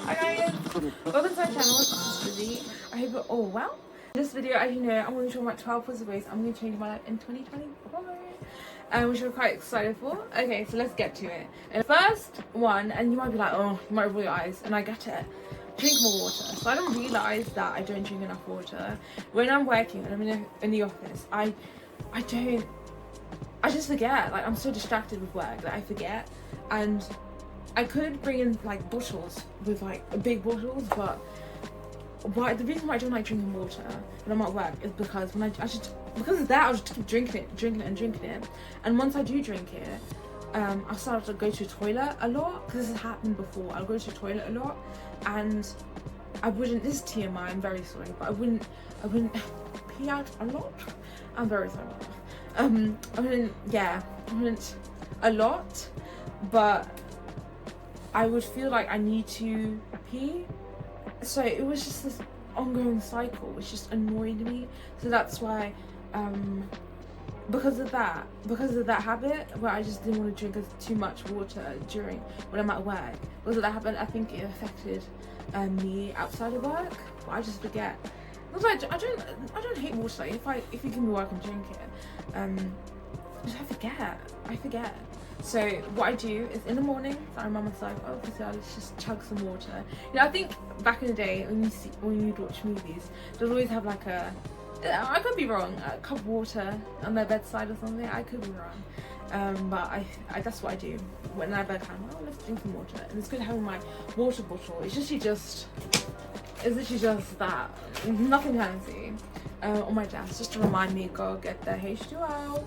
Hi guys, welcome to my channel. This is Lizzie. I hope you're all well. In this video, as you know, I'm going to talk about 12 positive ways I'm going to change my life in 2024, which I'm quite excited for. Okay, so let's get to it. And the first one, and you might be like, oh, you might roll your eyes, and I get it. Drink more water. So I don't realise that I don't drink enough water. When I'm working and I'm in the office, I just forget. Like, I'm so distracted with work that I forget. And I could bring in like bottles with like big bottles, but the reason why I don't like drinking water when I'm at work is because because of that I'll just keep drinking it. And once I do drink it, I start to go to the toilet a lot, because this has happened before. I'll go to the toilet a lot, and I wouldn't. This is TMI. I'm very sorry, but I wouldn't pee out a lot. I'm very sorry. I wouldn't a lot, but I would feel like I need to pee. So it was just this ongoing cycle which just annoyed me. So that's why because of that habit where I just didn't want to drink too much water when I'm at work, because of that habit, I think it affected me outside of work. But I just forget. I don't hate water. Like, if you give me work and drink it, I forget. So what I do is in the morning, I remind myself, oh, let's just chug some water. You know, I think back in the day when you'd watch movies, they'd always have like I could be wrong, a cup of water on their bedside or something. I could be wrong, but I that's what I do when I bedtime. Oh, let's drink some water, and it's good having my water bottle. It's literally just that, nothing fancy, on my desk, just to remind me, go get the H2O.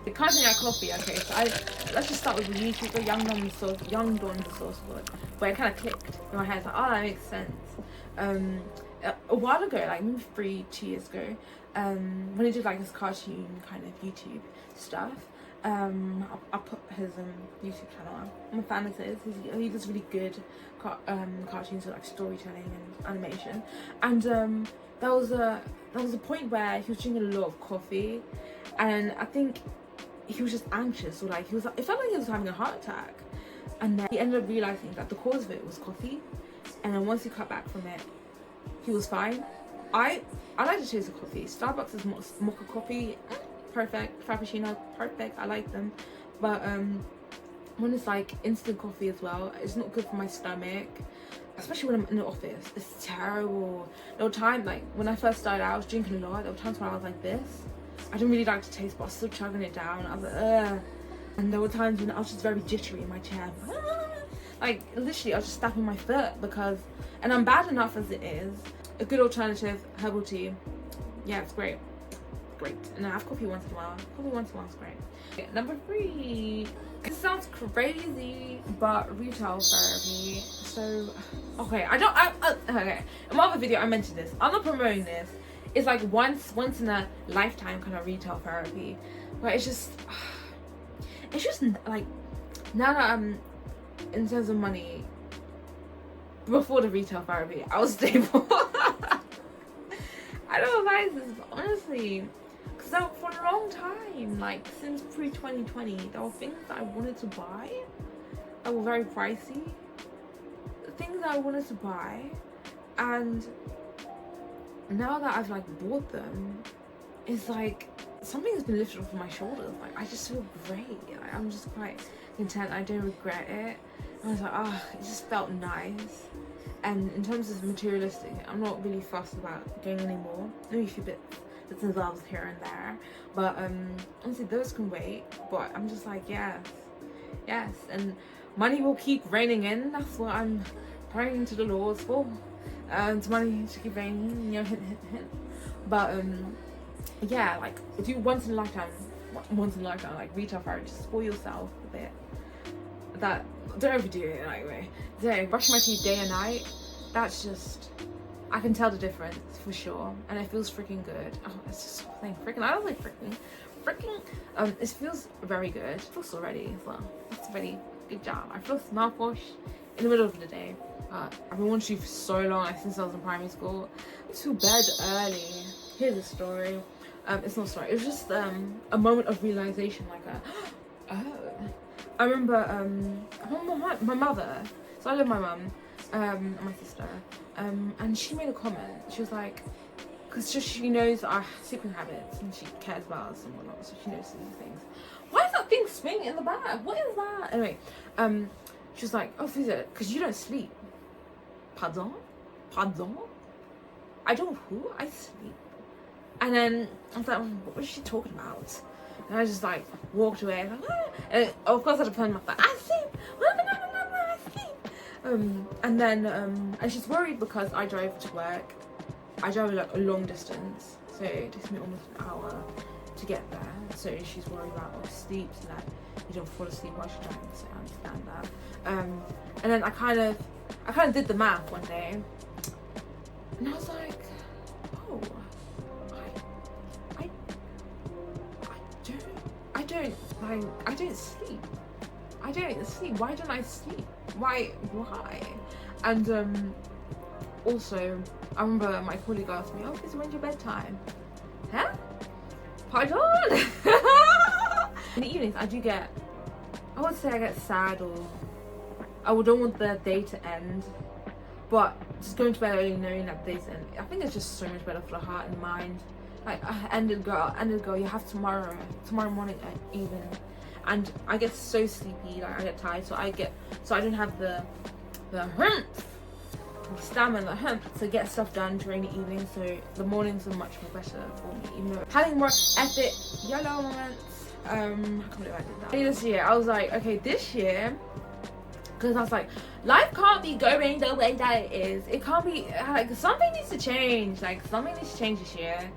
The kind of thing like coffee. Okay, so let's just start with the YouTuber Young Dawn's Source Book, where it kind of clicked in my head. Like, oh, that makes sense. A while ago, like maybe 2 years ago, when he did like his cartoon kind of YouTube stuff, I put his YouTube channel on. I'm a fan of his. He does really good cartoons with like storytelling and animation. And there was a point where he was drinking a lot of coffee, and I think he was just anxious, or like it felt like he was having a heart attack. And then he ended up realizing that the cause of it was coffee. And then once he cut back from it, he was fine. I like the taste of coffee. Starbucks is mocha coffee, perfect. Frappuccino, perfect. I like them. But when it's like instant coffee as well, it's not good for my stomach, especially when I'm in the office. It's terrible. There were times, like when I first started out, I was drinking a lot. There were times when I was like this. I didn't really like the taste, but I was still chugging it down. I was like, ugh. And there were times when I was just very jittery in my chair. Like, literally, I was just stamping my foot and I'm bad enough as it is. A good alternative, herbal tea. Yeah, it's great. Great. And I have coffee once in a while. Coffee once in a while is great. Okay, number 3. This sounds crazy, but retail therapy. So, okay, okay. In my other video, I mentioned this. I'm not promoting this. It's like once in a lifetime kind of retail therapy, but it's just like, now that I'm in terms of money, before the retail therapy I was stable. I don't know why this, but honestly, because for a long time, like since pre-2020, there were things that I wanted to buy that were very pricey, things that I wanted to buy, and now that I've like bought them, it's like something has been lifted off my shoulders. Like, I just feel great. Like, I'm just quite content. I don't regret it. I was like, oh, it just felt nice. And in terms of materialistic, I'm not really fussed about getting any more. Maybe a few bits and bobs here and there, but honestly, those can wait. But I'm just like, yes, and money will keep raining in. That's what I'm praying to the Lord for. Money to keep raining, you know, hint, hint, hint. But yeah, like, if you once in a lifetime, like retail therapy, just spoil yourself a bit. Don't overdo it anyway. Brush my teeth day and night. That's just, I can tell the difference for sure, and it feels freaking good. Oh, it's just something freaking. I don't like freaking. It feels very good. It feels so ready as well. That's really good job. I feel mouthwash in the middle of the day. I've been wanting to for so long, like since I was in primary school. To bed early. Here's a story. It's not a story. It was just a moment of realization, like oh. I remember my mother. So I love my mum. my sister, and she made a comment. She was like, because she knows our sleeping habits and she cares about us and whatnot, so she knows these things. Why is that thing swinging in the back? What is that? Anyway, she was like, oh, Fiza, because you don't sleep. Pardon? Pardon? I don't who? I sleep. And then I was like, what was she talking about? And I just like walked away. Like, ah. And of course I had to turn my back. I sleep. I sleep. And then and she's worried because I drive to work. I drive like a long distance, so it takes me almost an hour to get there. So she's worried about sleep, so that you don't fall asleep while she's driving. So I understand that. And then I kind of did the math one day, and I was like, oh, I don't sleep. I don't sleep. Why don't I sleep? Why? And also, I remember my colleague asked me, oh, this is when's your bedtime? Huh? Pardon? In the evenings, I would say I get sad, or I don't want the day to end. But just going to bed early knowing that the day's end, I think it's just so much better for the heart and mind. Like, ended girl, you have tomorrow morning even. And I get so sleepy, like I get tired, so I don't have the stamina to get stuff done during the evening, so the mornings are much more better for me, even though having more epic yellow moments. I can't believe I did that. This year I was like, okay, this year, because I was like, life can't be going the way that it is. It can't be, like, something needs to change. Like, something needs to change this year.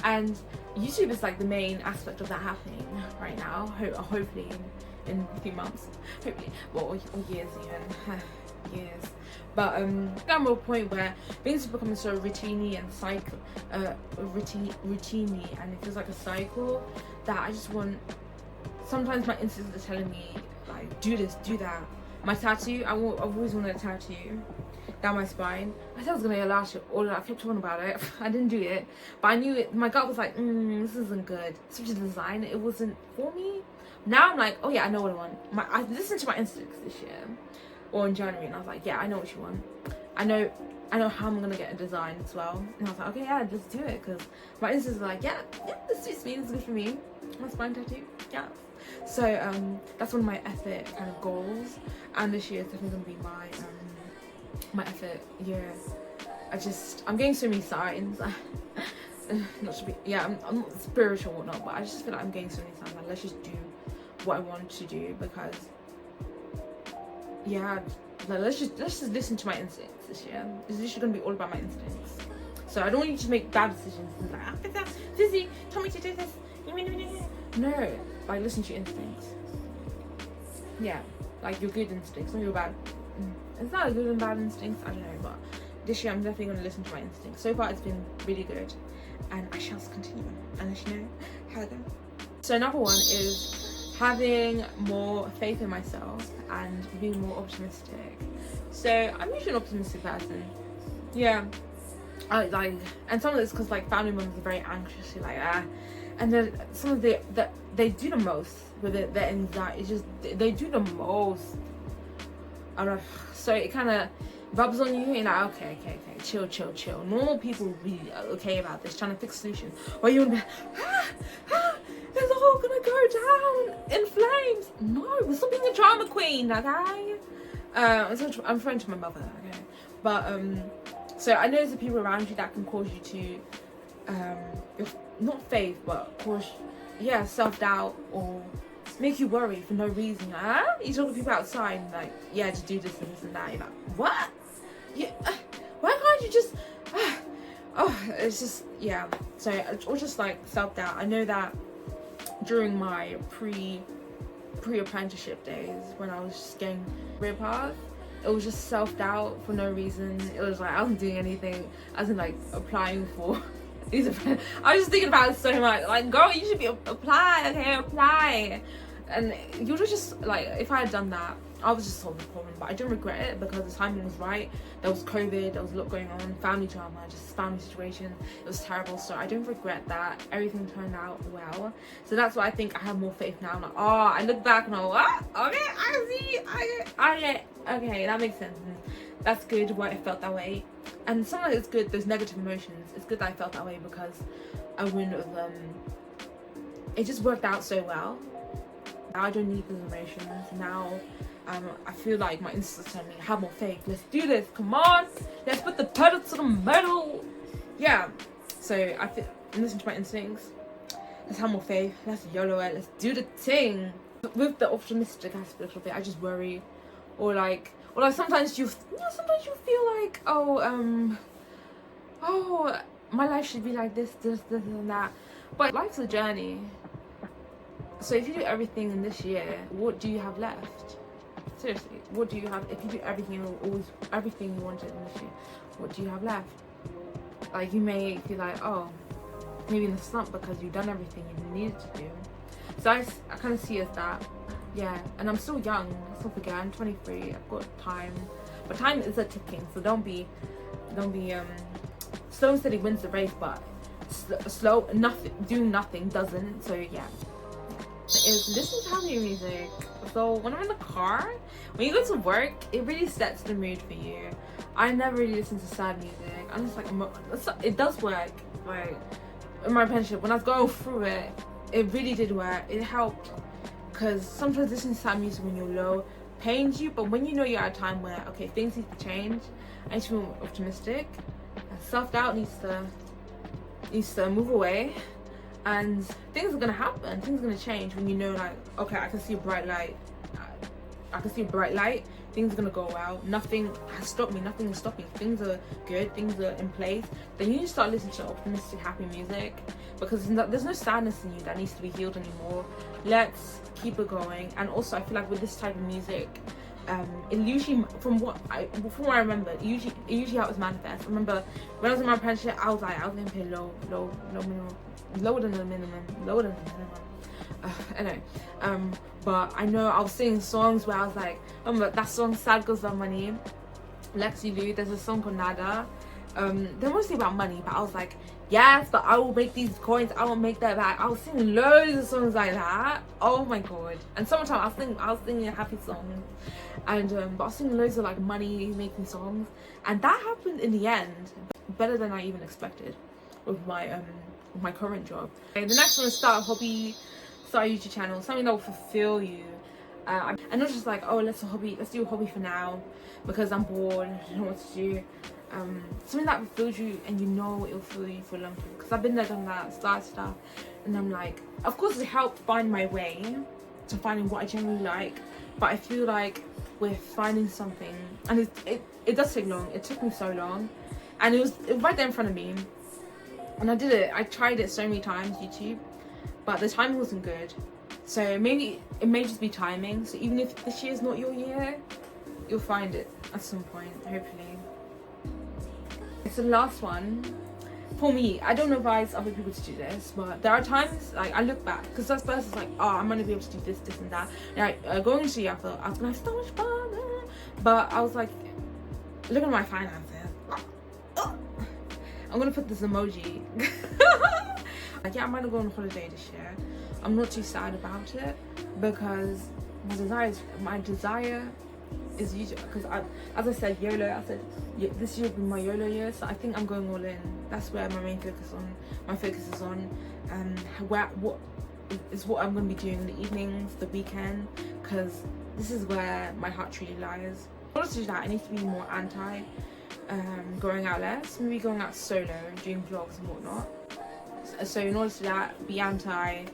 And YouTube is like the main aspect of that happening right now. Hopefully in a few months. Hopefully, well, or years even. Years. But I'm at a point where things are becoming so routine-y and routine-y, and it feels like a cycle that I just want. Sometimes my instincts are telling me, like, do this, do that. My tattoo, I've always wanted a tattoo down my spine. I said I was gonna get last year, I kept talking about it. I didn't do it, but I knew it. My gut was like, this isn't good. Such a design, it wasn't for me. Now I'm like, oh yeah, I know what I want. I listened to my instincts this year, or in January, and I was like, yeah, I know what you want. I know how I'm gonna get a design as well. And I was like, okay, yeah, let's do it, because my instincts are like, yeah, this suits me, this is good for me. My spine tattoo, yeah. So that's one of my effort kind of goals, and this year is definitely gonna be my effort year. I'm getting so many signs. Not to be, yeah, I'm not spiritual or whatnot, but I just feel like I'm getting so many signs. Like, let's just do what I want to do, because yeah, like, let's just listen to my instincts this year. It's literally gonna be all about my instincts. So I don't want you to make bad decisions and like, Fizzy told me to do this. No, like, listen to your instincts. Yeah, like your good instincts, not your bad. It's not a good and bad instincts, I don't know, but this year I'm definitely going to listen to my instincts. So far it's been really good, and I shall continue and let you know how it goes. So another one is having more faith in myself and being more optimistic. So I'm usually an optimistic person. Yeah, and some of it's because like family members are very anxious, like and then some of they do the most with it, their anxiety. It's just they do the most. I don't know. So it kind of rubs on you, and you're like, okay, chill. Normal people will be okay about this, trying to fix a solution. Or you're gonna be, it's all gonna go down in flames. No, stop being a drama queen, okay? I'm referring to my mother, okay? But so I know there's the people around you that can cause you to not faith, but cause self-doubt, or make you worry for no reason. You talk to people outside and like, yeah, to do this and this and that. You're like, what? Yeah, why can't you just? It's just, yeah. So or just like self-doubt. I know that during my pre-apprenticeship days, when I was just getting career path, it was just self-doubt for no reason. It was like I wasn't doing anything. I wasn't like applying for. I was just thinking about it so much. Like, girl, you should be apply. And you would just like, if I had done that, I was just solving the problem. But I don't regret it, because the timing was right. There was COVID, there was a lot going on, family drama, just family situation. It was terrible. So I don't regret that. Everything turned out well. So that's why I think I have more faith now. I'm like, I look back and I'm like, what? Okay, I see. I get. Okay, that makes sense. that's good why I felt that way. And sometimes it's good, those negative emotions, it's good that I felt that way because I wouldn't have, it just worked out so well. Now I don't need those emotions. Now I feel like my instincts tell me, have more faith, let's do this, come on, let's put the pedal to the metal. Yeah, so I feel, listen to my instincts, let's have more faith, let's YOLO it, let's do the thing. With the optimistic aspect a little bit, I just worry, or like sometimes you feel like, oh, my life should be like this and that. But life's a journey. So if you do everything in this year, what do you have left? Seriously, what do you have? If you do everything you wanted in this year, what do you have left? Like, you may feel like, oh, maybe in the slump because you've done everything you needed to do. So I kind of see it as that. Yeah, and I'm still young. Let's not forget, I'm 23. I've got time, but time is a ticking. So don't be slow and steady wins the race, but doing nothing doesn't. So yeah, is listen to happy music. So when I'm in the car, when you go to work, it really sets the mood for you. I never really listen to sad music. I'm just like, it does work. Like in my apprenticeship, when I was going through it, it really did work. It helped, because sometimes listening to sad music when you're low pains you, but when you know you're at a time where, okay, things need to change, I need to be more optimistic, self-doubt needs to move away, and things are gonna happen, things are gonna change when you know, like, okay, I can see a bright light, things are gonna go well, nothing has stopped me, nothing is stopping, things are good, things are in place. Then you start listening to optimistic, happy music, because there's no sadness in you that needs to be healed anymore. Let's keep it going. And also I feel like with this type of music, it usually, from what I remember, it usually how it was manifest. I remember when I was in my apprenticeship, I was getting paid lower than the minimum. Anyway, but I know I was singing songs where I was like, remember that song Sad Girls Love Money, Lexi Lou, there's a song called Nada. They're mostly about money, but I was like, yes, but I will make these coins, I will make that back. I was singing loads of songs like that. Oh my god. And sometimes I was singing happy songs, and but I was singing loads of like money making songs, and that happened in the end better than I even expected with my current job. Okay, the next one is start a YouTube channel, something that will fulfill you, and not just like, oh, let's do a hobby for now because I'm bored, I don't know what to do. Something that fulfills you and you know it will fulfill you for a long time, because I've been there, done that, started stuff, and I'm like, of course it helped find my way to finding what I genuinely like, but I feel like we're finding something, and it does take long. It took me so long, and it was right there in front of me, and I did it. I tried it so many times, YouTube, but the timing wasn't good. So maybe it may just be timing. So even if this year is not your year, you'll find it at some point, hopefully. So the last one, for me, I don't advise other people to do this, but there are times, like, I look back, because at first it's like, oh, I'm gonna be able to do this and that. And going into the year, I thought I was gonna have so much fun, but I was like, look at my finances. I'm gonna put this emoji. Like, yeah, I might not go on holiday this year. I'm not too sad about it, because my desire is usually, because as I said, YOLO. I said this year will be my YOLO year, so I think I'm going all in. That's where my main focus is on, what I'm going to be doing in the evenings, the weekend, because this is where my heart truly lies. In order to do that, I need to be more anti going out less, maybe going out solo, doing vlogs and whatnot. So in order to do that, be anti.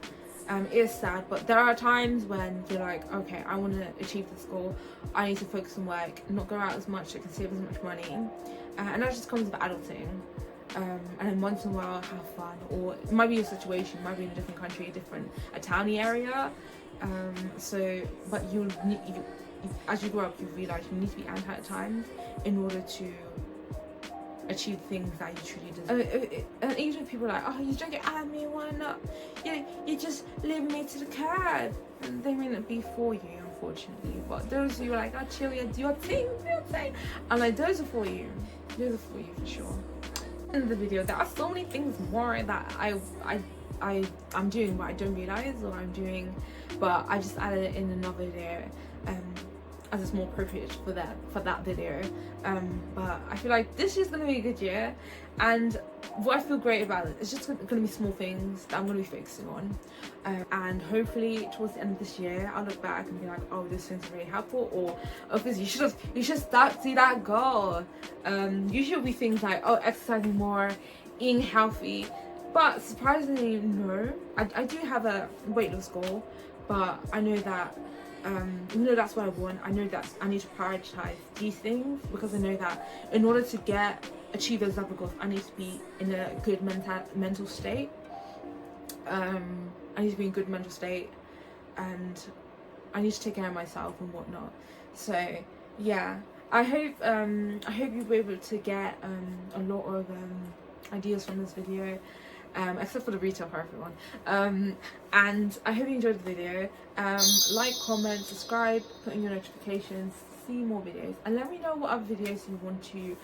It is sad, but there are times when you're like, okay, I want to achieve this goal, I need to focus on work, not go out as much, so I can save as much money, and that just comes with adulting. And then once in a while have fun, or it might be a situation, it might be in a different country, a towny area, but you as you grow up, you realize you need to be anti at times in order to achieve things that you truly deserve. And even if people are like, oh, you don't get at me, why not? You just leave me to the curb. And they may not be for you, unfortunately. But those who are like, oh, chill, yeah, do your thing. I'm like, those are for you. Those are for you for sure. In the video, there are so many things more that I'm doing, but I don't realize, or I'm doing, but I just added it in another video. as it's more appropriate for that video. But I feel like this year's gonna be a good year, and what I feel great about it is just gonna be small things that I'm gonna be focusing on, and hopefully towards the end of this year I'll look back and be like, oh, this thing's really helpful, or obviously you should start see that goal. Usually it'll be things like, oh, exercising more, eating healthy, but surprisingly no, I do have a weight loss goal, but I know that even though that's what I want, I know that I need to prioritize these things, because I know that in order to achieve those level goals, I need to be in a good mental state. I need to be in good mental state, and I need to take care of myself and whatnot. So yeah, I hope you'll be able to get a lot of ideas from this video. Except for the retail part, everyone. And I hope you enjoyed the video. Like, comment, subscribe, put in your notifications, see more videos, and let me know what other videos you want to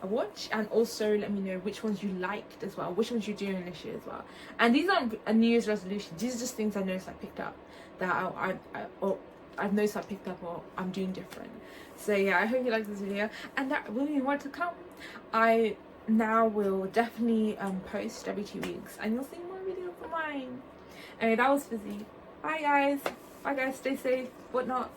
watch, and also let me know which ones you liked as well, which ones you're doing this year as well. And these aren't a New Year's resolution, these are just things I noticed I picked up that I've noticed I picked up, or I'm doing different. So yeah, I hope you liked this video, and that will be more to come. I now will definitely post every 2 weeks, and you'll see more videos of mine. Anyway, that was Fizzy. Bye guys, stay safe, whatnot.